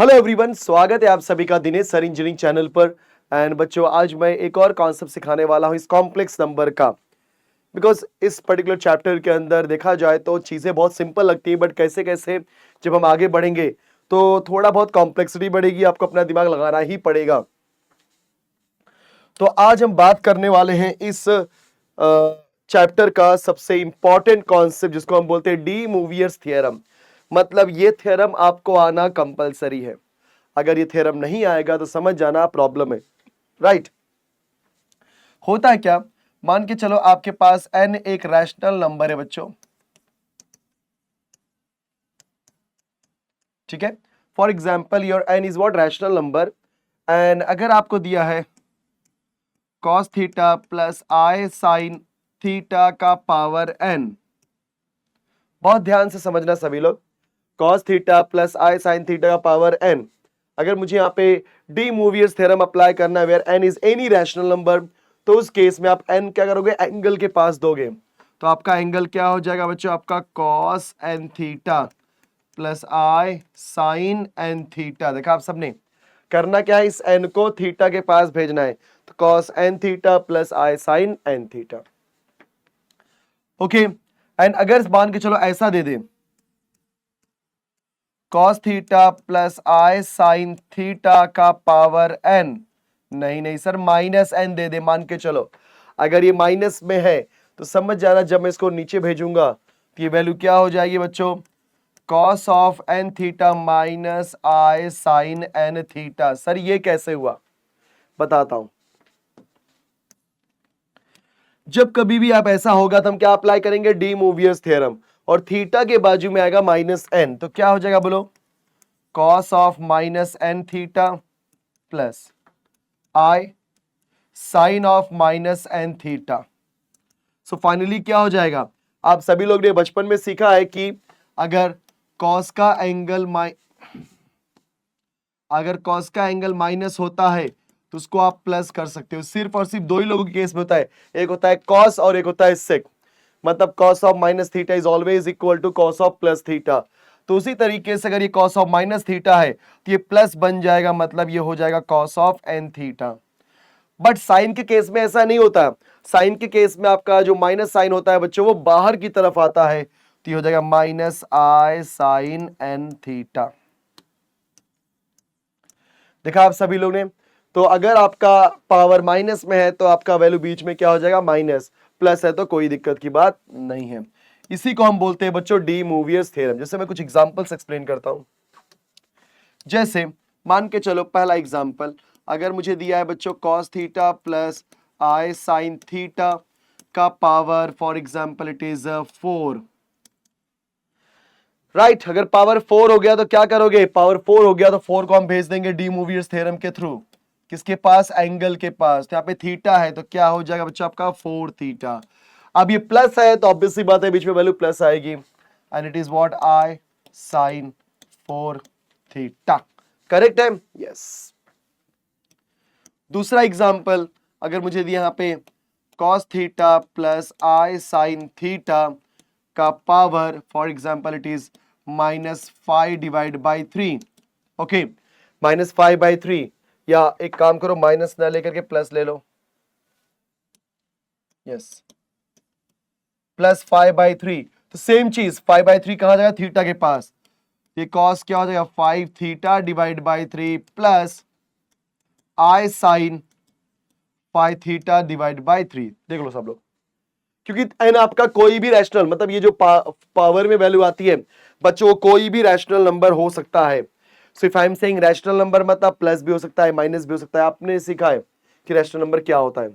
Hello everyone, स्वागत है आप सभी का दिनेश सर इंजीनियरिंग चैनल पर। एंड बच्चों, आज मैं एक और कॉन्सेप्ट सिखाने वाला हूं इस कॉम्प्लेक्स नंबर का। बिकॉज इस पर्टिकुलर चैप्टर के अंदर देखा जाए तो चीज़ें बहुत सिंपल लगती हैं, बट कैसे कैसे जब हम आगे बढ़ेंगे तो थोड़ा बहुत कॉम्प्लेक्सिटी बढ़ेगी, आपको अपना दिमाग लगाना ही पड़ेगा। तो आज हम बात करने वाले हैं इस चैप्टर का सबसे इंपॉर्टेंट कॉन्सेप्ट, जिसको हम बोलते हैं डी मूवियर्स थ्योरम। मतलब ये थ्योरम आपको आना कंपलसरी है। अगर ये थ्योरम नहीं आएगा तो समझ जाना प्रॉब्लम है, राइट। होता है क्या, मान के चलो आपके पास n एक रैशनल नंबर है बच्चों, ठीक है। For example your n is what, rational number. And अगर आपको दिया है cos theta plus i sin theta का पावर n, बहुत ध्यान से समझना सभी लोग। cos theta plus i sin theta का पावर n, अगर मुझे यहाँ पे डी मूवियर्स थ्योरम अप्लाई करना है where n is any rational number, तो उस केस में आप n क्या करोगे, एंगल के पास दोगे। तो आपका एंगल क्या हो जाएगा बच्चों, आपका cos n theta plus i sin n theta. देखा आप सबने करना क्या है, इस n को थीटा के पास भेजना है। तो cos n theta plus i sin n theta. Okay, and अगर मान के चलो ऐसा दे दे cos theta plus i sin theta का पावर n, नहीं सर माइनस n दे दे, मान के चलो। अगर ये माइनस में है तो समझ जाना जब मैं इसको नीचे भेजूंगा तो ये वैल्यू क्या हो जाएगी बच्चों, cos of n theta minus i sin n theta. Sir ये कैसे हुआ, बताता हूं। जब कभी भी आप ऐसा होगा तो हम क्या अप्लाई करेंगे, डी मूवियर्स थ्योरम, और थीटा के बाजू में आएगा माइनस n, तो क्या हो जाएगा बोलो, cos of minus n theta plus i sine of minus n theta. So finally क्या हो जाएगा, आप सभी लोग ने बचपन में सीखा है कि अगर cos का एंगल माइनस होता है तो उसको आप प्लस कर सकते हो। सिर्फ और सिर्फ दो ही लोगों के केस में होता है, एक होता है cos और एक होता है sec। मतलब cos of minus theta is always equal to cos of plus theta. तो उसी तरीके से अगर ये cos ऑफ माइनस थीटा है तो ये प्लस बन जाएगा, मतलब ये हो जाएगा cos of n theta. But sine के केस में ऐसा नहीं होता। साइन के केस में आपका जो माइनस साइन होता है बच्चों, वो बाहर की तरफ आता है, तो ये हो जाएगा minus i sine n theta. देखा आप सभी लोग ने। तो अगर आपका पावर माइनस में है तो आपका वैल्यू बीच में क्या हो जाएगा, माइनस। प्लस है तो कोई दिक्कत की बात नहीं है। इसी को हम बोलते हैं बच्चों डी मूवियर्स थ्योरम। जैसे मैं कुछ एग्जांपल्स एक्सप्लेन करता हूं। जैसे मान के चलो पहला एग्जांपल, अगर मुझे दिया है बच्चों cos theta plus i sin theta का power, for example it is 4, right. अगर पावर 4 हो गया तो क्या करोगे, पावर 4 हो गया तो 4 को हम भेज देंगे डी मूवियर्स थ्योरम के थ्रू, किसके पास, एंगल के पास। तो यहाँ पे थीटा है तो क्या हो जाएगा बच्चों आपका 4 थीटा। अब ये प्लस है तो ऑब्वियस सी बात है बीच में वैल्यू प्लस आएगी, and it is what, i sin 4 theta. Correct है, यस। दूसरा एग्जांपल, अगर मुझे दिया यहाँ पे cos theta plus i sin theta का power, for example it is -5 divide by 3। Okay, -5/3, या एक काम करो माइनस ना लेकर के प्लस ले लो, यस, +5/3। तो सेम चीज 5/3 कहां जाएगा, थीटा के पास। ये cos क्या हो जाएगा, 5 theta divide by 3 plus i sine 5 theta divide by 3। देख लो सब लोग, क्योंकि n आपका कोई भी रैशनल, मतलब ये जो पावर में वैल्यू आती है बच्चों, कोई भी रैशनल नंबर हो सकता है। So if I am saying rational number, मतलब प्लस भी हो सकता है, माइनस भी हो सकता है। आपने सीखा है कि रैशनल नंबर क्या होता है।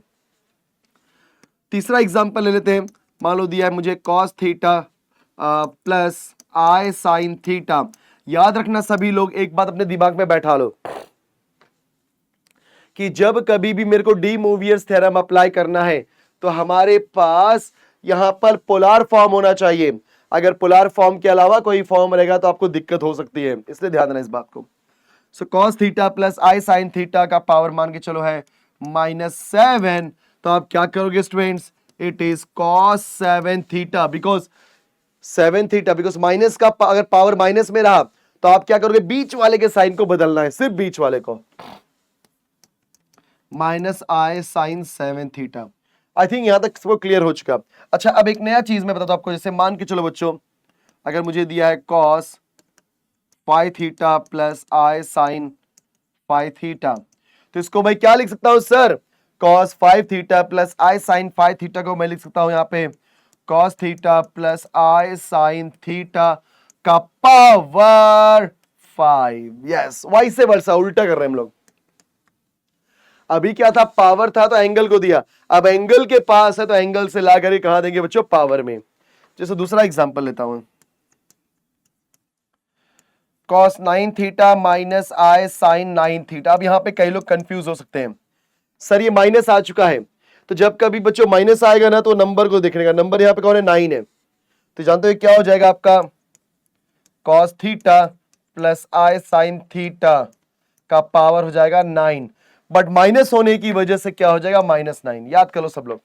तीसरा एग्जांपल ले लेते हैं। मान लो दिया है मुझे cos theta plus i sin theta. याद रखना सभी लोग, एक बात अपने दिमाग में बैठा लो कि जब कभी भी मेरे को डी मूवियर्स थ्योरम अप्लाई करना है तो हमारे पास यहां पर पोलार फॉर्म होना चाहिए। अगर पोलार फॉर्म के अलावा कोई फॉर्म रहेगा तो आपको दिक्कत हो सकती है, इसलिए ध्यान देना इस बात को। सो cos theta plus i sin theta का पावर मान के चलो है -7, तो आप क्या करोगे students, it is cos 7 theta, because 7 theta, because minus का अगर पावर माइनस में रहा तो आप क्या करोगे, बीच वाले के साइन को बदलना है, सिर्फ बीच वाले को, minus I sine 7 theta. I think यहां तक सबको क्लियर हो चुका। अच्छा, अब एक नया चीज मैं बताता हूं आपको। जैसे मान के चलो बच्चों, अगर मुझे दिया है cos 5 theta plus I sign 5 theta, तो इसको मैं क्या लिख सकता हूं sir, cos 5 theta plus I sign 5 theta को मैं लिख सकता हूं यहां पे cos theta plus I sine theta का पावर 5। यस, वाई से वर्सा, उल्टा कर रहे हैं हम लोग। अभी क्या था, पावर था तो एंगल को दिया, अब एंगल के पास है तो एंगल से ला करके कहां देंगे बच्चों, पावर में। जैसे दूसरा एग्जांपल लेता हूं, cos 9 theta minus I sign 9 theta. अब यहां पे कई लोग कंफ्यूज हो सकते हैं, सर ये माइनस आ चुका है, तो जब कभी बच्चों माइनस आएगा ना तो नंबर को देखने का, नंबर यहां पे कौन है, 9 है, तो जानते हो क्या हो जाएगा आपका cos theta plus I sine theta का पावर हो जाएगा 9, बट माइनस होने की वजह से क्या हो जाएगा, -9। याद कर लो सब लोग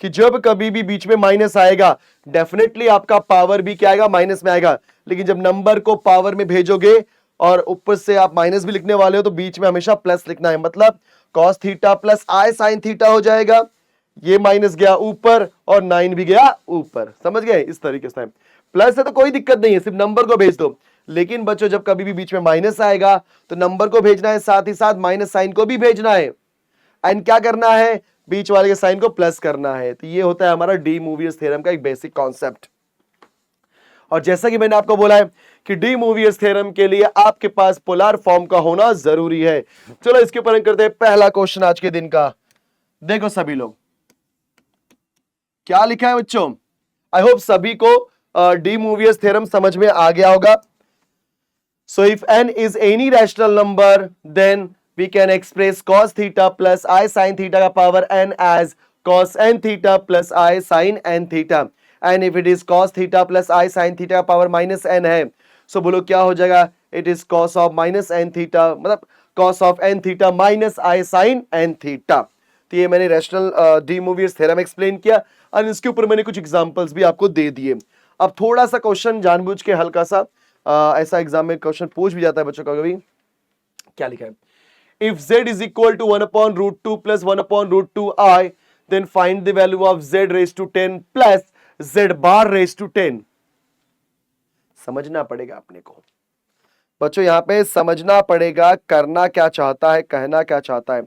कि जब कभी भी बीच में माइनस आएगा डेफिनेटली आपका पावर भी क्या आएगा, माइनस में आएगा। लेकिन जब नंबर को पावर में भेजोगे और ऊपर से आप माइनस भी लिखने वाले हो तो बीच में हमेशा प्लस लिखना है, मतलब cos theta plus I sine theta हो जाएगा, ये माइनस गया ऊपर और 9 भी गया ऊपर, समझ गए, इस तरीके से। प्लस है तो कोई दिक्कत नहीं है, सिर्फ नंबर को भेज दो। लेकिन बच्चों जब कभी भी बीच में माइनस आएगा तो नंबर को भेजना है, साथ ही साथ माइनस साइन को भी भेजना है, एंड क्या करना है, बीच वाले के साइन को प्लस करना है। तो ये होता है हमारा डी मूवियर्स थ्योरम का एक बेसिक कॉन्सेप्ट। और जैसा कि मैंने आपको बोला है कि डी मूवियर्स थ्योरम के लिए आपके पास पोलर फॉर्म का होना जरूरी है। चलो इसके ऊपर हम करते हैं पहला क्वेश्चन आज के दिन का। देखो सभी लोग क्या लिखा है बच्चों, आई होप सभी को डी मूवियर्स थ्योरम समझ में आ गया होगा। So if n is any rational number then we can express cos theta plus I sin theta का power n as cos n theta plus I sin n theta, and if it is cos theta plus I sin theta का power minus n है, so बोलो क्या हो जाएगा, it is cos of minus n theta, मतलब cos of n theta minus I sin n theta। तो ये मैंने रैशनल डी मूवियर्स थ्योरम एक्सप्लेन किया और इसके ऊपर मैंने कुछ एग्जांपल्स भी आपको दे दिए। अब थोड़ा सा क्वेश्चन जानबूझ के हल्का सा ऐसा एग्जाम में क्वेश्चन पूछ भी जाता है बच्चों का, कभी क्या लिखा है, if z is equal to 1 upon root 2 plus 1 upon root 2i, then find the value of z raised to 10 plus z bar raised to 10। समझना पड़ेगा अपने को बच्चों, यहां पे समझना पड़ेगा करना क्या चाहता है, कहना क्या चाहता है।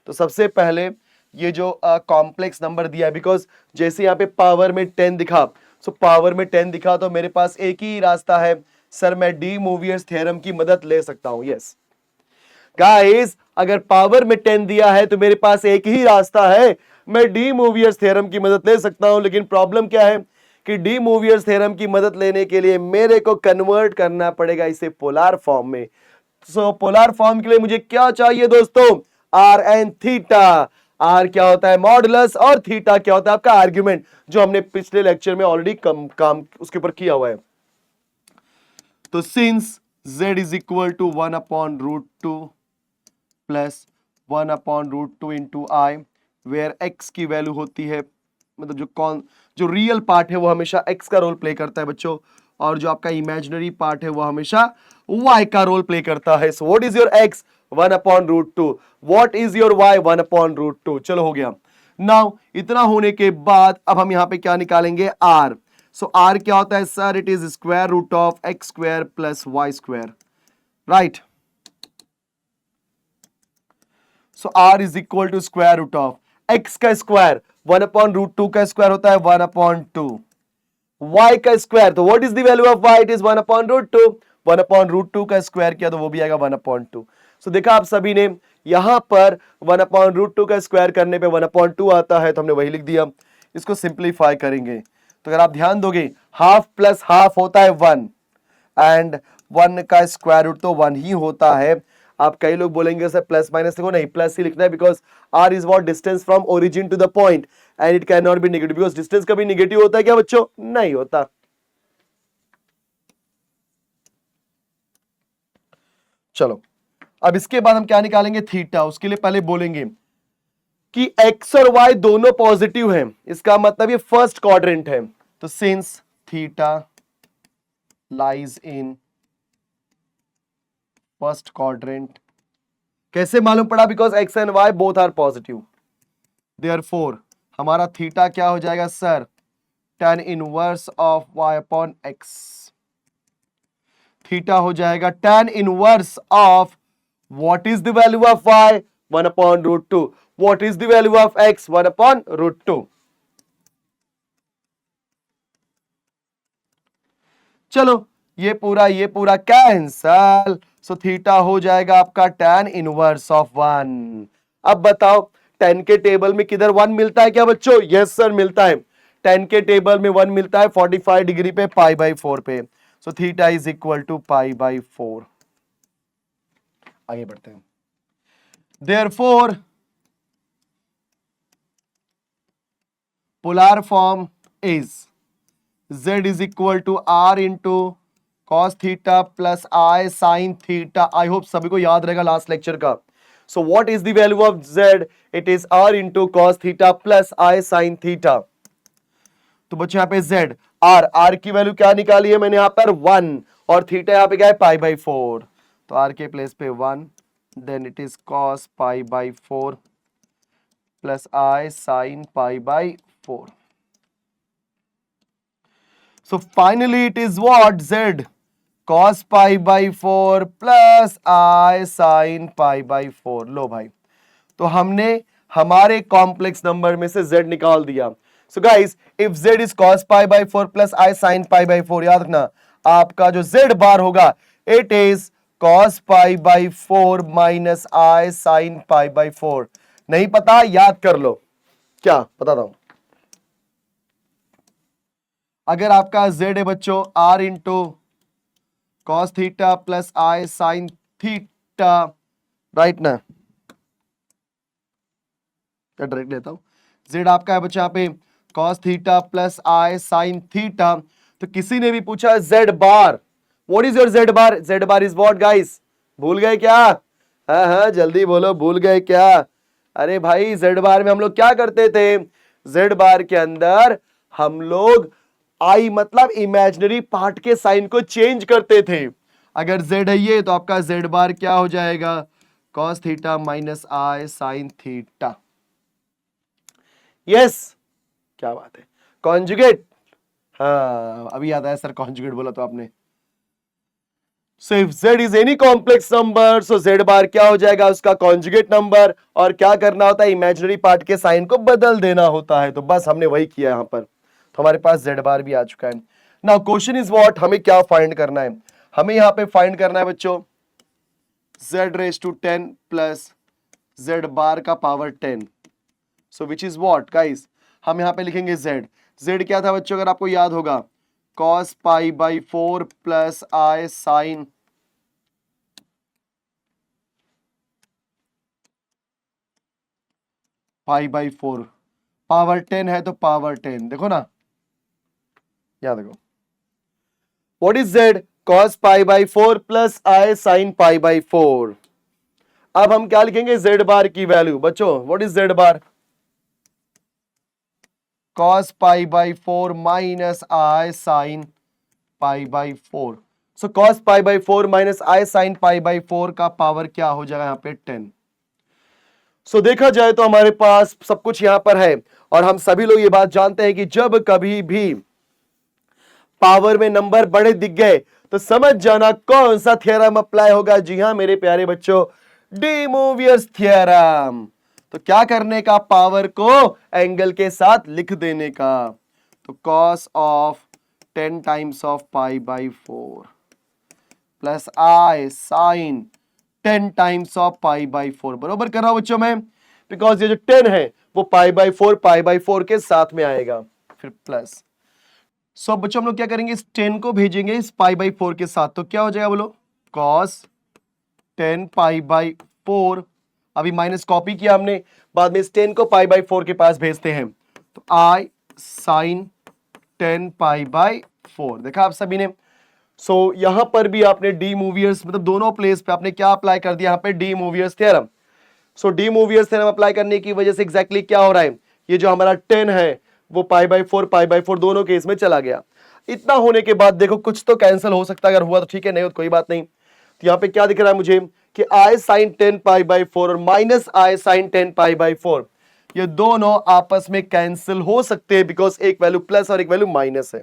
तो सबसे पहले ये जो कॉम्प्लेक्स नंबर दिया है, बिकॉज जैसे यहाँ पे पावर में 10 दिखा, सो पावर में 10 दिखा तो मेरे पास एक ही रास्ता है, सर मैं डी मूवियर्स थ्योरम की मदद ले सकता हूं। यस गाइस, अगर पावर में 10 दिया है तो मेरे पास एक ही रास्ता है, मैं डी मूवियर्स थ्योरम की मदद ले सकता हूं। लेकिन प्रॉब्लम क्या है कि डी मूवियर्स थ्योरम की मदद लेने के लिए मेरे को कन्वर्ट करना पड़ेगा इसे पोलर फॉर्म में। सो पोलर फॉर्म के लिए मुझे क्या चाहिए दोस्तों, आर एन थीटा। आर क्या होता है, मॉडुलस, और थीटा क्या होता है आपका आर्ग्यूमेंट, जो हमने पिछले लेक्चर में ऑलरेडी काम उसके ऊपर किया हुआ है। तो since z is equal to 1 upon root 2 plus 1 upon root 2 into I, where x की वैल्यू होती है, मतलब जो रियल पार्ट है वो हमेशा x का रोल प्ले करता है बच्चों, और जो आपका इमेजिनरी पार्ट है वो हमेशा y का रोल प्ले करता है। So what is your x, 1 upon root 2, what is your y, 1 upon root 2। चलो हो गया। नाउ इतना होने के बाद अब हम यहां पे क्या निकालेंगे, r। सो r क्या होता है sir, it is square root of x square plus y square, right. So r is equal to square root of x का स्क्वायर, 1 अपॉन रूट 2 का स्क्वायर होता है 1 अपॉन 2, y का स्क्वायर, तो what is the value of y, it is 1 upon root 2, 1 upon root 2 का square किया तो वो भी आएगा 1 अपॉन 2। सो देखा आप सभी ने, यहां पर 1 अपॉन रूट 2 का स्क्वायर करने पे 1 अपॉन 2 आता है, तो हमने वही लिख दिया। इसको सिंप्लीफाई करेंगे तो अगर आप ध्यान दोगे, हाफ प्लस हाफ होता है 1, एंड 1 का स्क्वायर रूट तो 1 ही होता है। आप कई लोग बोलेंगे सर प्लस माइनस लिखो, नहीं प्लस ही लिखना है, because r is what, distance from origin to the point, and it can not be negative, because distance कभी नेगेटिव होता है क्या बच्चों, नहीं होता। चलो अब इसके बाद हम क्या निकालेंगे, थीटा। उसके लिए पहले बोलेंगे कि x और y दोनों पॉजिटिव हैं, इसका मतलब ये फर्स्ट क्वाड्रेंट है। तो since theta lies in first quadrant. कैसे मालूम पड़ा? Because X and Y both are positive, therefore हमारा थीटा क्या हो जाएगा sir? tan inverse of y upon x। Theta हो जाएगा tan inverse of what is the value of y? 1 upon root 2। What is the value of x? 1 upon root 2। चलो ये पूरा cancel. So theta हो जाएगा आपका tan इनवर्स ऑफ 1। अब बताओ 10 के टेबल में किधर 1 मिलता है क्या बच्चों? यस सर मिलता है। 10 के टेबल में 1 मिलता है 45 डिग्री पे, पाई बाई 4 पे। So theta is equal to pi by 4। आगे बढ़ते हैं। Therefore polar form is z is equal to r into cos theta plus I sin theta। I hope सभी को याद रहेगा लास्ट लेक्चर का। सो what is the value of z? It is r into cos theta plus I sin theta। तो बच्चों यहाँ पे z r की वैल्यू क्या निकाली है मैंने यहाँ पर? 1, और थीटा यहाँ पे क्या है? Pi by 4। तो r के प्लेस पे 1, then it is cos pi by 4 plus I sin pi by 4। So finally it is what? Z cos pi by 4 plus I sin pi by 4। लो भाई, तो हमने हमारे कॉम्प्लेक्स नंबर में से Z निकाल दिया। So guys, if Z is cos pi by 4 plus I sin pi by 4, याद रखना आपका जो Z बार होगा it is cos pi by 4 minus I sin pi by 4। नहीं पता? याद कर लो। क्या बताता हूं। अगर आपका z है बच्चों r into cos theta plus I sine theta, right ना? क्या डायरेक्ट लेता हूं। z आपका है बच्चा यहाँ पे cos theta plus I sine theta. तो किसी ने भी पूछा z bar, what is your z bar? z bar is what guys? भूल गए क्या? हाँ जल्दी बोलो, भूल गए क्या? अरे भाई z बार में हम लोग क्या करते थे? z बार के अंदर हम लोग आई मतलब इमेजिनरी पार्ट के साइन को चेंज करते थे। अगर z है ये तो आपका z बार क्या हो जाएगा? cos theta minus I sine theta. Yes, क्या बात है। कॉन्जुगेट, हाँ अभी याद आया सर, कॉन्जुगेट बोला तो आपने। So if z is any complex number, so z बार क्या हो जाएगा? उसका कॉन्जुगेट नंबर। और क्या करना होता है? इमेजिनरी पार्ट के साइन को बदल देना होता है। तो बस हमने वही किया यहां पर। तो हमारे पास z बार भी आ चुका है। Now question is what? हमें क्या फाइंड करना है? हमें यहां पे फाइंड करना है बच्चों z raise to 10 plus z bar का power 10। So which is what guys? हम यहां पे लिखेंगे z क्या था बच्चों अगर आपको याद होगा? cos pi by 4 plus I sine pi by 4। Power 10 है तो पावर 10, देखो ना, याद देखो। What is z? cos pi by 4 plus I sine pi by 4। अब हम क्या लिखेंगे z बार की वैल्यू बच्चों? What is z bar? cos pi by 4 minus I sine pi by 4। So cos pi by 4 minus I sine pi by 4 का power क्या हो जाएगा यहाँ पे? 10। सो देखा जाए तो हमारे पास सब कुछ यहां पर है, और हम सभी लोग ये बात जानते हैं कि जब कभी भी पावर में नंबर बड़े दिख गए तो समझ जाना कौन सा थ्योरम अप्लाई होगा। जी हां मेरे प्यारे बच्चों, डी मूवियर्स थ्योरम। तो क्या करने का? पावर को एंगल के साथ लिख देने का। तो cos of 10 times of pi by 4 plus I sine 10 times of pi by 4। बरोबर कर रहा हूं बच्चों मैं, बिकॉज ये जो 10 है वो पाई बाई 4 के साथ में आएगा, फिर प्लस। सो बच्चों हम लोग क्या करेंगे? इस 10 को भेजेंगे इस पाई बाई 4 के साथ, तो क्या हो जाएगा बोलो? Cos 10 pi by 4। अभी माइनस कॉपी किया हमने, बाद में इस 10 को पाई बाई 4 के पास भेजते हैं। तो आई साइन 10 पाई बाई 4, देखा आप सभी ने। सो यहां पर भी आपने डी मूवियर्स मतलब दोनों प्लेस पे आपने क्या अप्लाई कर दिया? यहां पे डी मूवियर्स थ्योरम। सो डी मूवियर्स थ्योरम अप्लाई करने की वजह से एग्जैक्टली क्या हो रहा है? ये जो हमारा 10 है वो पाई बाई 4 दोनों केस में चला गया। इतना होने के बाद देखो कुछ तो कैंसिल हो सकता है, अगर हुआ तो ठीक है, नहीं हो तो कोई बात नहीं। तो यहाँ पे क्या दिख रहा है मुझे कि i sin 10 पाई बाई 4 और minus i sin 10 pi by 4 ये दोनों आपस में कैंसिल हो सकते हैं बिकॉज एक वैल्यू प्लस और एक वैल्यू माइनस है.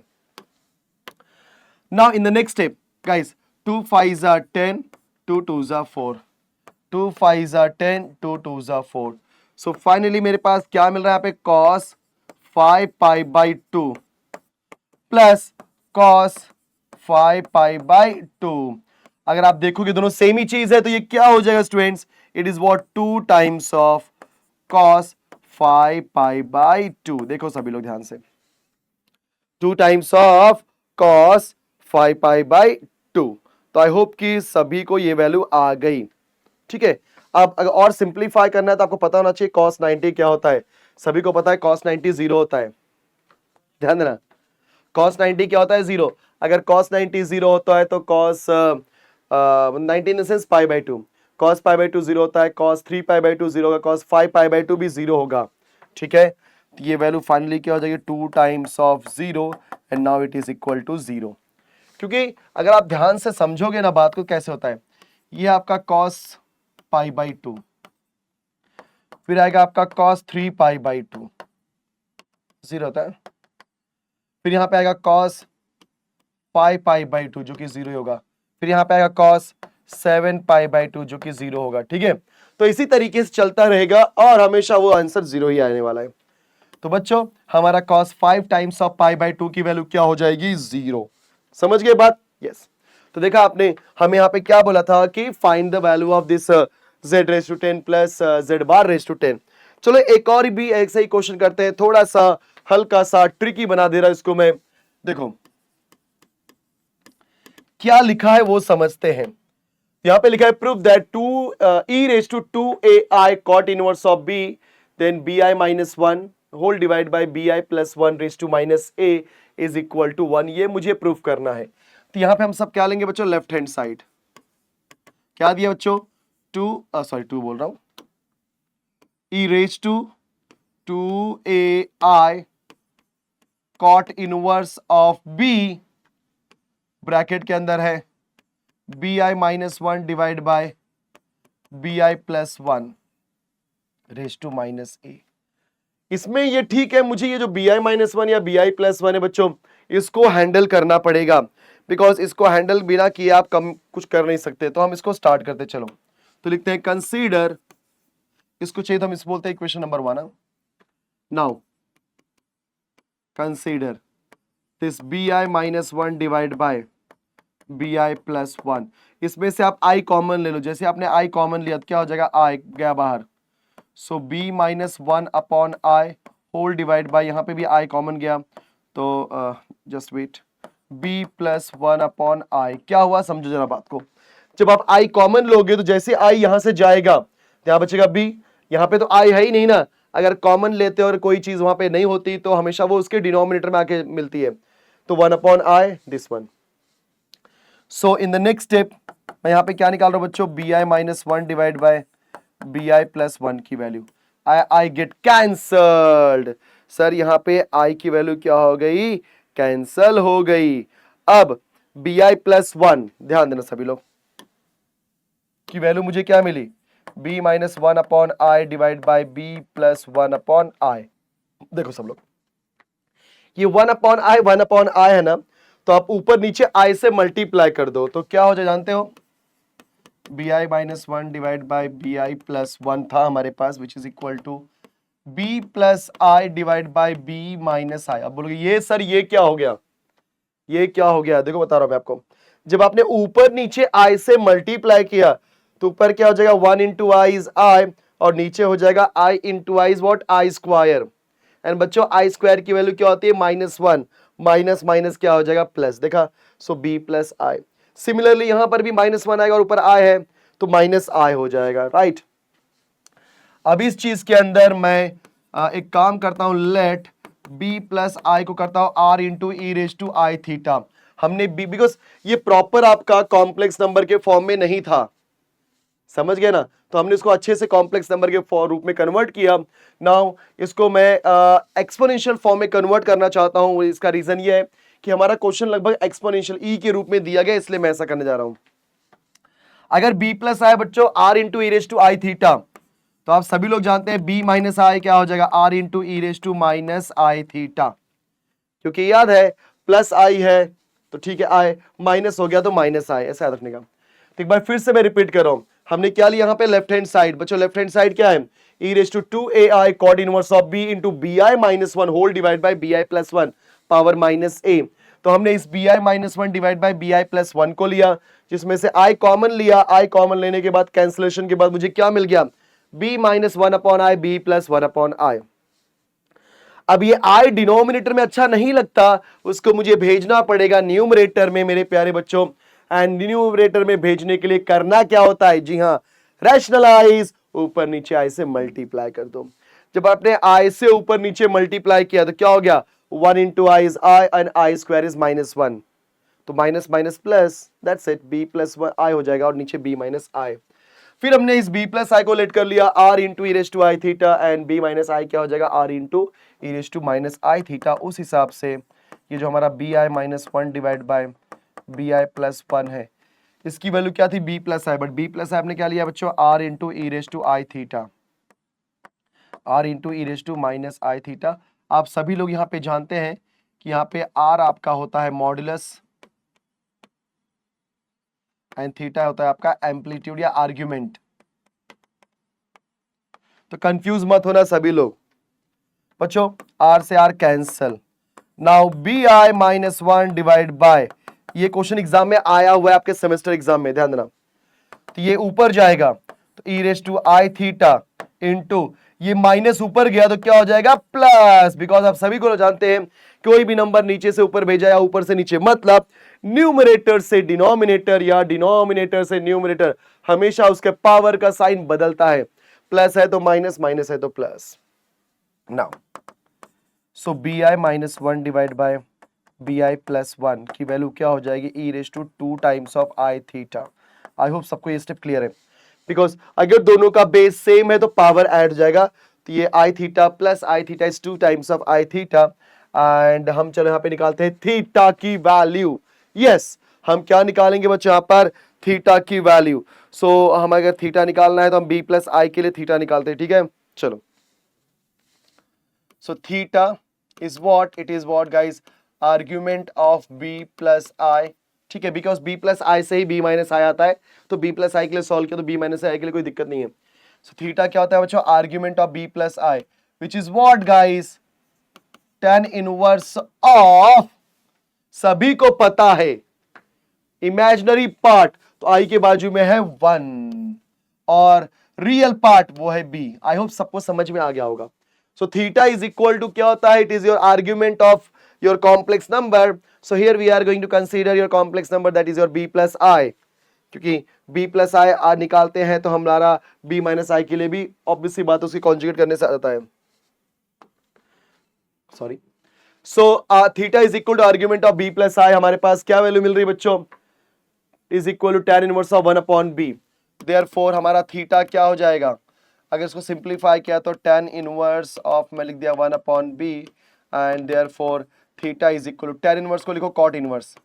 Now in the next step guys 2 5s are 10, 2 2s are 4, 2 5s are 10, 2 2s are 4. So finally मेरे पास क्या मिल रहा है यहाँ पे cos 5 pi by 2 plus cos 5 pi by 2. अगर आप देखोगे दोनों सेम ही चीज है तो ये क्या हो जाएगा students, it is what 2 times of cos 5 pi by 2. देखो सभी लोग ध्यान से, 2 times of cos 5 pi by 2. तो आई होप कि सभी को ये वैल्यू आ गई. ठीक है, अब अगर और सिंप्लीफाई करना है तो आपको पता होना चाहिए cos 90 क्या होता है. सभी को पता है cos 90 जीरो होता है. ध्यान देना, cos 90 क्या होता है, जीरो. अगर cos 90 जीरो होता है तो cos 90 in sense pi by 2, cos pi by 2 zero होता है, cos 3 पाई बाई 2 जीरो होगा, cos 5 पाई बाई 2 भी जीरो होगा. ठीक है, तो ये वैल्यू फाइनली क्या हो जाएगी 2 times of zero and now it is equal to zero. क्योंकि अगर आप ध्यान से समझोगे ना बात को कैसे होता है, ये आपका cos पाई बाई 2, फिर आएगा आपका cos 3 पाई बाई 2 जीरो होता है, फिर यहां पे आएगा cos 5 पाई बाई 2 जो कि जीरो ही होगा, फिर यहां पे आएगा cos 7 पाई बाई 2 जो कि जीरो होगा. ठीक है, तो इसी तरीके से चलता रहेगा और हमेशा वो आंसर जीरो ही आने वाला है. तो बच्चों हमारा cos 5 times of pi by 2 की वैल्यू क्या हो जाएगी, जीरो. समझ गए बात? यस. तो देखा आपने, हमें यहाँ पे क्या बोला था कि find the value of this z raise to 10 plus z bar raise to 10. चलो एक और भी ऐसा ही क्वेश्चन करते हैं, थोड़ा सा हल्का सा ट्रिकी बना दे रहा इसको मैं. देखो क्या लिखा है वो समझते हैं. यहाँ पे लिखा है prove that 2 e raise to 2ai cot inverse of b then bi minus 1 whole divide by bi plus 1 raise to minus a is equal to 1. ये मुझे प्रूफ करना है. तो यहाँ पे हम सब क्या लेंगे बच्चों, लेफ्ट हैंड साइड. क्या दिया बच्चों, 2 बोल रहा हूं, e raise to 2ai cot inverse of b bracket के अंदर है bi minus 1 divide by bi plus 1 raise to minus a. इसमें ये ठीक है, मुझे ये जो bi माइनस 1 या bi प्लस 1 है बच्चों, इसको हैंडल करना पड़ेगा बिकॉज इसको हैंडल बिना किए आप कम कुछ कर नहीं सकते. तो हम इसको स्टार्ट करते, चलो तो लिखते हैं कंसीडर, इसको चाहिए तो हम इस बोलते हैं equation number 1. Now consider this bi minus 1 divide by bi plus 1. इसमें से आप i कॉमन ले लो, जैसे आपने i कॉमन लिया तो क्या हो जाएगा, i गया बाहर, सो b minus 1 upon i whole divide by, यहाँ पे भी i कॉमन गया तो just wait, b plus 1 upon i. क्या हुआ समझो जरा बात को, जब आप i कॉमन लोगे तो जैसे i यहां से जाएगा तो यहां बचेगा b. यहाँ पे तो i है ही नहीं ना, अगर कॉमन लेते और कोई चीज वहां पे नहीं होती तो हमेशा वो उसके डिनोमिनेटर में आके मिलती है. तो 1 upon i this one. So in the next step मैं यहाँ पे क्या निकाल रहा हूँ बच्चों, bi minus 1 divide by bi plus 1 की value. I get cancelled. Sir यहाँ पे i की वैल्यू क्या हो गई, कैंसल हो गई. अब bi प्लस 1, ध्यान देना सभी लोग, की वैल्यू मुझे क्या मिली, b minus 1 upon i divide by b plus 1 upon i. देखो सब लोग, ये 1 अपॉन i है ना, तो आप ऊपर नीचे i से मल्टीप्लाई कर दो तो क्या हो जाए जानते हो, bi minus 1 divide by bi plus 1 था हमारे पास which is equal to b plus i divide by b minus i. अब बोलोगे ये सर ये क्या हो गया, ये क्या हो गया, देखो बता रहा हूं मैं आपको, जब आपने ऊपर नीचे i से मल्टीप्लाई किया तो ऊपर क्या हो जाएगा 1 इंटू i इज i और नीचे हो जाएगा i into i is what i square. And बच्चों i स्क्वायर की वैल्यू क्या होती है, माइनस 1, माइनस माइनस क्या हो जाएगा प्लस. देखा, सो b प्लस i. सिमिलरली यहां पर भी माइनस 1 आएगा और ऊपर i है तो माइनस i हो जाएगा, राइट. अब इस चीज के अंदर मैं एक काम करता हूं, लेट b प्लस i को करता हूं r into E raise to I theta. हमने b, बिकॉज ये प्रॉपर आपका कॉम्प्लेक्स नंबर के फॉर्म में नहीं था, समझ गए ना, तो हमने इसको अच्छे से कॉम्प्लेक्स नंबर के रूप में कन्वर्ट किया. नाउ इसको मैं एक्सपोनेंशियल फॉर्म में कन्वर्ट करना चाहता हूं. इसका रीजन ये है कि हमारा क्वेश्चन लगभग एक्सपोनेंशियल ई के रूप में दिया गया, इसलिए मैं ऐसा करने जा रहा हूं. अगर b प्लस आई बच्चों r into E raise to I theta, तो आप सभी लोग जानते हैं b माइनस आई क्या हो जाएगा, r into E raise to minus I theta, क्योंकि याद है प्लस आई है तो ठीक है, आई माइनस हो गया तो माइनस आई, ऐसा याद रखने का। तो एक बार फिर से मैं रिपीट कर रहा हूं, हमने क्या लिया यहाँ पे लेफ्ट हैंड साइड बच्चों, लेफ्ट हैंड साइड क्या है, E raise to 2ai cot inverse of b into B I minus one whole divide by B I plus one power minus A. तो हमने इस B I minus one divide by B I plus one को लिया, जिसमें से आई common लिया, आई common लेने के बाद कैंसिलेशन के बाद मुझे क्या मिल गया, b minus one upon i, b plus one upon i. अब ये आई डिनोमिनेटर में अच्छा नहीं लगता, उसको मुझे भेजना पड़ेगा न्यूमरेटर में मेरे प्यारे बच्चों। एंड न्यूमरेटर में भेजने के लिए करना क्या होता है, जी हाँ, रैशनलाइज, ऊपर नीचे आई से मल्टीप्लाई कर दो। जब आपने आई से ऊपर नीचे मल्टीप्लाई किया तो क्या हो गया, 1 into I is I and I square is minus one, तो minus minus plus, that's it, B plus I हो जाएगा और नीचे बी माइनस आई। फिर हमने इस b प्लस आई को लेट कर लिया r into E raise to I theta and b minus I क्या हो जाएगा, r into E raise to minus I theta. उस हिसाब से ये जो हमारा B I minus one divide by B I plus one है, इसकी वैल्यू क्या थी, b plus I, but b plus I आपने क्या लिया बच्चों, r into E raise to I theta, r into E raise to minus I theta. आप सभी लोग यहाँ पे जानते हैं कि यहाँ पे r आपका होता है मॉडुलस एंड थीटा होता है आपका एम्पलीट्यूड या आर्ग्यूमेंट। तो कंफ्यूज मत होना सभी लोग बच्चों, r से r cancel. Now b I minus one divide by, ये क्वेश्चन एग्जाम में आया हुआ है आपके सेमेस्टर एग्जाम में, ध्यान देना। तो ये ऊपर जाएगा तो E raise to I theta into ये माइनस ऊपर गया तो क्या हो जाएगा, प्लस, बिकॉज आप सभी को जानते हैं कोई भी नंबर नीचे से ऊपर भेजा या ऊपर से नीचे, मतलब न्यूमरेटर से डिनोमिनेटर या डिनोमिनेटर से न्यूमरेटर, हमेशा उसके पावर का साइन बदलता है, प्लस है तो माइनस, माइनस है तो plus. Now so B I minus one divide by B I plus one की वैल्यू क्या हो जाएगी, E raise to two times of I theta. I hope सबको ये स्टेप क्लियर है, बिकॉज अगर दोनों का बेस सेम है तो पावर ऐड हो जाएगा, तो ये I theta plus I theta is two times of I theta. And हम चलो यहाँ पे निकालते हैं थीटा की वैल्यू। यस, हम क्या निकालेंगे बच्चों यहाँ पर, थीटा की वैल्यू। सो हम अगर थीटा निकालना है तो हम बी प्लस आई के लिए थीटा निकालते हैं, ठीक है। चलो, so theta is what, it is what guys, argument of B plus I, ठीक है, बिकॉज b प्लस आई से ही b माइनस आई आता है, तो b प्लस आई के लिए सॉल्व किया तो b माइनस आई के लिए कोई दिक्कत नहीं है। सो थीटा क्या होता है बच्चों, argument of b plus I, which is what guys, tan inverse of, सभी को पता है इमेजिनरी पार्ट तो i के बाजू में है 1 और रियल पार्ट वो है b। आई होप सबको समझ में आ गया होगा। So theta is equal to क्या होता है, it is your argument of your complex number. So here we are going to consider your complex number, that is your b plus i, क्योंकि b plus i निकालते हैं तो हमारा b minus i के लिए भी ऑब्वियसली बात उसकी कॉन्जुगेट करने से आता है, sorry. So theta is equal to argument of b plus i, हमारे पास क्या वैल्यू मिल रही है बच्चों, is equal to tan inverse of 1 upon b। Therefore हमारा थीटा क्या हो जाएगा, अगर इसको सिंप्लीफाई किया तो tan इनवर्स ऑफ, मैं लिख दिया 1 upon b, and therefore theta is equal to tan inverse को लिखो cot इनवर्स,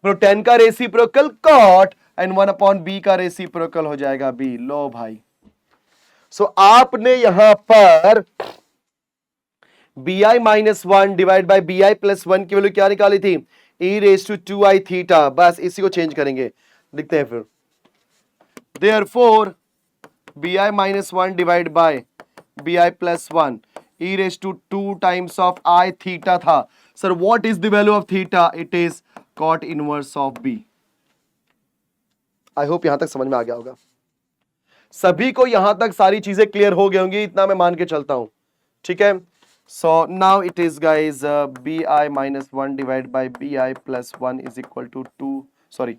तो tan का reciprocal cot and 1 upon b का रेसिप्रोकल हो जाएगा b। लो भाई, सो आपने यहां पर bi minus one divide by bi plus one की वैल्यू क्या निकाली थी, e raise to 2i theta, बस इसी को चेंज करेंगे, लिखते हैं फिर। Therefore bi minus one divide by bi plus one e raised to 2 times of I theta था। Sir, what is the value of theta? It is cot inverse of B. I hope यहां तक समझ में आ गया होगा सभी को, यहां तक सारी चीजें क्लियर हो गई होंगी, इतना मैं मान के चलता हूं, ठीक है। So now it is guys bi minus 1 divided by bi plus 1 is equal to 2, sorry,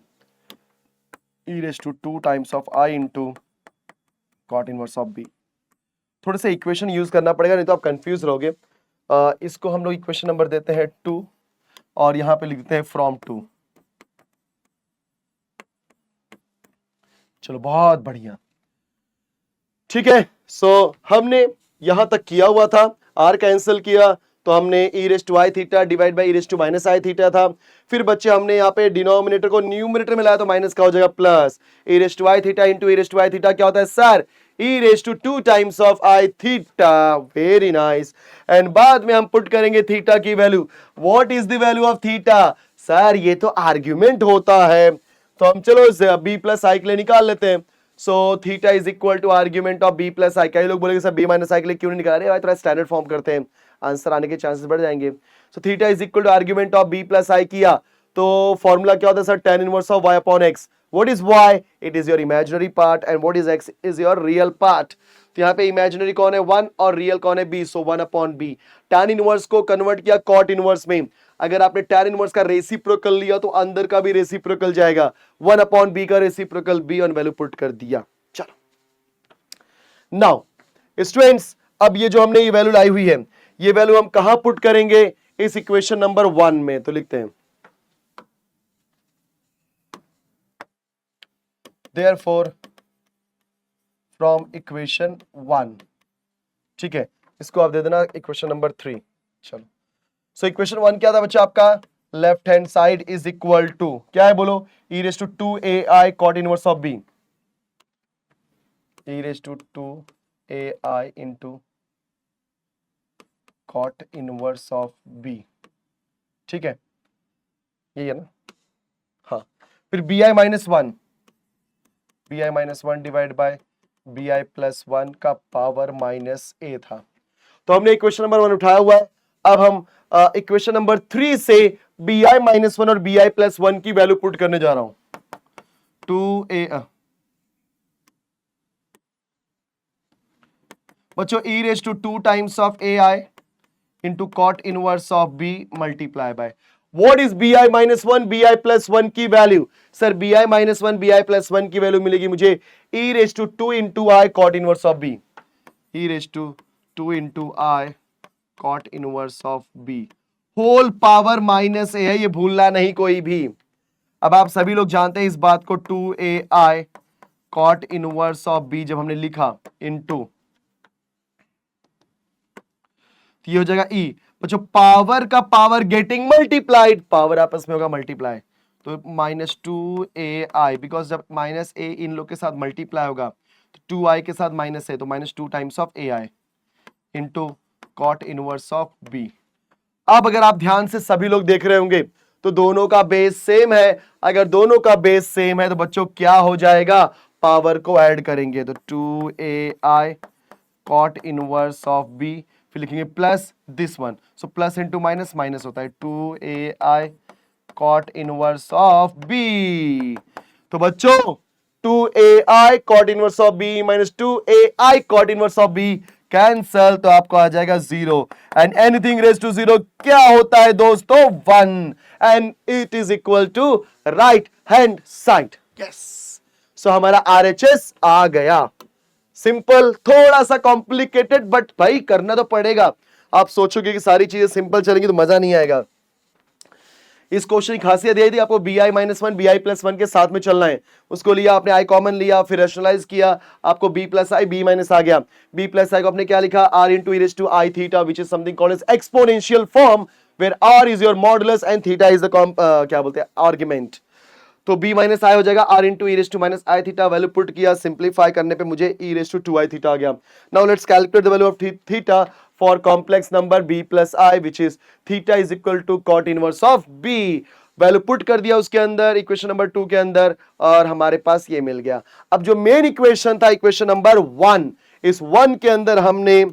e raised to 2 times of I into cot inverse of B। थोड़ा सा इक्वेशन यूज करना पड़ेगा, नहीं तो आप कंफ्यूज रहोगे। इसको हम लोग इक्वेशन नंबर देते हैं 2 और यहां पे लिखते हैं फ्रॉम 2। चलो, बहुत बढ़िया, ठीक है। सो हमने यहां तक किया हुआ था, r कैंसिल किया तो हमने e raise to I theta divide by e raise to minus I theta था। फिर बच्चे हमने यहाँ पे डिनोमिनेटर को न्यूमरेटर में लाया तो माइनस का हो जाएगा plus e raise to I theta into e raise to I theta क्या होता है sir e raise to 2 times of I theta. Very nice. And बाद में हम पुट करेंगे थीटा की value. What is the value of theta sir ये तो आर्ग्यूमेंट होता है तो हम चलो b प्लस आई के लिए निकाल लेते हैं। So theta is equal to argument of b plus I. कई लोग बोलेंगे सर b माइनस आई के लिए क्यों नहीं निकाल रहे भाई थोड़ा स्टैंडर्ड फॉर्म करते हैं आंसर आने के चांसेस बढ़ जाएंगे। So theta is equal to argument of b plus i किया तो फॉर्मूला क्या होता है sir tan inverse of y upon x। What is y it is your imaginary part and what is x is your real part. तो यहाँ पे imaginary कौन है 1 और रियल कौन है b सो 1 अपॉन b। tan इनवर्स को कन्वर्ट किया cot इनवर्स में। अगर आपने tan इनवर्स का रेसिप्रोकल लिया तो अंदर का भी रेसिप्रोकल जाएगा 1 अपॉन b का reciprocal b on value put कर दिया। चलो नाउ स्टूडेंट्स अब ये जो हमने ये वैल्यू लाई हुई है ये वैल्यू हम कहां पुट करेंगे इस इक्वेशन नंबर 1 में। तो लिखते हैं therefore फ्रॉम इक्वेशन 1 ठीक है इसको आप दे देना इक्वेशन नंबर 3। चलो सो इक्वेशन 1 क्या था बच्चा आपका left hand side is equal to क्या है बोलो e raise to 2ai cot inverse of b e raise to 2ai into cot inverse of b ठीक है यही है ना। हाँ फिर bi minus 1 divide by bi plus 1 का पावर माइनस a था। तो हमने इक्वेशन नंबर 1 उठाया हुआ है। अब हम इक्वेशन नंबर 3 से bi माइनस 1 और bi प्लस 1 की वैल्यू पुट करने जा रहा हूं 2a बच्चों e raise to 2 times of ai into cot inverse of b multiply by what is bi minus 1 bi plus 1 की value sir bi minus 1 bi plus 1 की value मिलेगी मुझे e raise to 2 into i cot inverse of b e raise to 2 into i cot inverse of b whole power minus a है ये भूलना नहीं कोई भी। अब आप सभी लोग जानते हैं इस बात को 2ai cot inverse of b जब हमने लिखा इंटू तो ये हो जाएगा e बच्चों पावर का पावर गेटिंग मल्टीप्लाइड पावर आपस में होगा मल्टीप्लाई तो माइनस 2ai बिकॉज जब माइनस a इन लोग के साथ मल्टीप्लाई होगा तो 2i के साथ माइनस है तो minus 2 times of ai into cot inverse of b। अब अगर आप ध्यान से सभी लोग देख रहे होंगे तो दोनों का बेस सेम है। अगर दोनों का बेस सेम है तो बच्चों क्या हो जाएगा पावर को ऐड करेंगे तो 2ai cot inverse of b फिर लिखेंगे plus this one so plus into minus minus होता है 2ai cot inverse of b। तो बच्चों 2ai cot inverse of b minus 2ai cot inverse of b cancel तो आपको आ जाएगा 0 एंड एनीथिंग रेज टू 0 क्या होता है दोस्तों 1 and it is equal to right hand side. Yes so हमारा RHS आ गया। सिंपल थोड़ा सा कॉम्प्लिकेटेड बट भाई करना तो पड़ेगा। आप सोचोगे कि सारी चीजें सिंपल चलेंगी तो मजा नहीं आएगा। इस क्वेश्चन की खासियत यही थी आपको bi माइनस 1 bi प्लस 1 के साथ में चलना है। उसको लिया आपने i कॉमन लिया फिर रेशनलाइज किया आपको b plus i b minus आ गया। b प्लस i को आपने क्या लिखा r into e raise to i theta which is something called as exponential form where r is your modulus and theta is the क्या बोलते हैं argument. तो b माइनस आई हो जाएगा r into e raise to minus I theta value put किया simplify करने पे मुझे e raise to 2i theta आ गया। Now let's calculate the value of theta for complex number b plus i which is theta is equal to cot inverse of b। Value put कर दिया उसके अंदर equation number 2 के अंदर और हमारे पास ये मिल गया। अब जो मेन इक्वेशन था इक्वेशन नंबर 1 इस 1 के अंदर हमने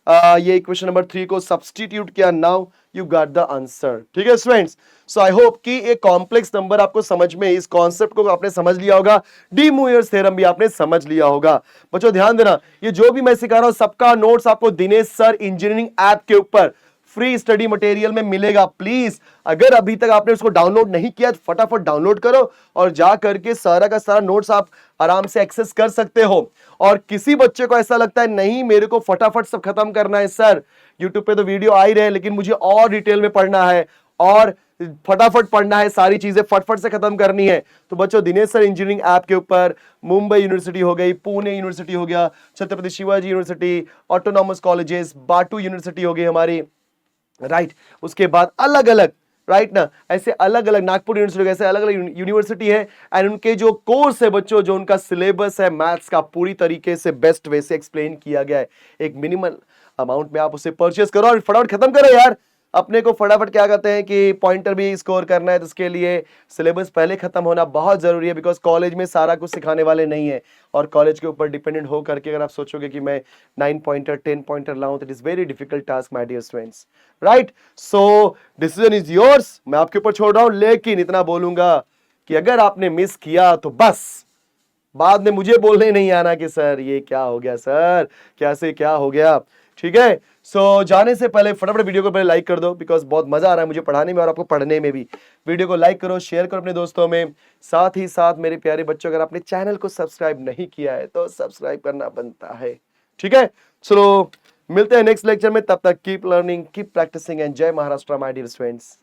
ये इक्वेशन नंबर 3 को सब्स्टिट्यूट किया। Now you got the answer. ठीक है स्टूडेंट्स सो आई होप कि एक कॉम्प्लेक्स नंबर आपको समझ में इस कॉन्सेप्ट को आपने समझ लिया होगा। डी मूयर्स थ्योरम भी आपने समझ लिया होगा। बच्चों ध्यान देना ये जो भी मैं सिखा रहा हूं सबका नोट्स आपको दिनेश सर इंजीनियरिंग ऐप के ऊपर फ्री स्टडी मटेरियल में मिलेगा। प्लीज अगर अभी तक आपने उसको डाउनलोड नहीं किया तो फटाफट डाउनलोड करो और जा करके सारा का सारा नोट्स आप आराम से एक्सेस कर सकते हो। और किसी बच्चे को ऐसा लगता है नहीं मेरे को फटाफट सब खत्म करना है सर यूट्यूब पे तो वीडियो आ ही रहे लेकिन मुझे और डिटेल में पढ़ना है और फटाफट पढ़ना है सारी चीजें फटफट से खत्म करनी है तो बच्चों दिनेश सर इंजीनियरिंग ऐप के ऊपर मुंबई यूनिवर्सिटी हो गई पुणे यूनिवर्सिटी हो गया Chhatrapati Shivaji university autonomous colleges बाटू यूनिवर्सिटी हो गई हमारी राइट। उसके बाद अलग अलग, राइट ना, ऐसे अलग अलग नागपुर यूनिवर्सिटी, ऐसे अलग अलग यूनिवर्सिटी है एंड उनके जो कोर्स है बच्चों, जो उनका सिलेबस है मैथ्स का, पूरी तरीके से बेस्ट वे से एक्सप्लेन किया गया है। एक मिनिमल अमाउंट में आप उसे परचेस करो और फटाफट खत्म करो यार। अपने को फटाफट क्या कहते हैं कि पॉइंटर भी स्कोर करना है, तो उसके लिए सिलेबस पहले खत्म होना बहुत जरूरी है, बिकॉज कॉलेज में सारा कुछ सिखाने वाले नहीं है और कॉलेज के ऊपर डिपेंडेंट हो करके अगर आप सोचोगे कि मैं 9 पॉइंटर 10 पॉइंटर लाऊं, तो it is very difficult task my dear students, right. So decision is yours, मैं आपके ऊपर छोड़ रहा हूं, लेकिन इतना बोलूंगा कि अगर आपने मिस किया तो बस बाद में मुझे बोलने नहीं आना कि सर ये क्या हो गया, सर कैसे क्या हो गया, ठीक है। सो जाने से पहले फटाफट वीडियो को पहले लाइक कर दो, बिकॉज बहुत मजा आ रहा है मुझे पढ़ाने में और आपको पढ़ने में भी। वीडियो को लाइक करो, शेयर करो अपने दोस्तों में। साथ ही साथ मेरे प्यारे बच्चों, अगर आपने चैनल को सब्सक्राइब नहीं किया है तो सब्सक्राइब करना बनता है, ठीक है। चलो मिलते हैं नेक्स्ट लेक्चर में, तब तक keep learning, keep practicing and जय महाराष्ट्र माय डियर स्टूडेंट्स।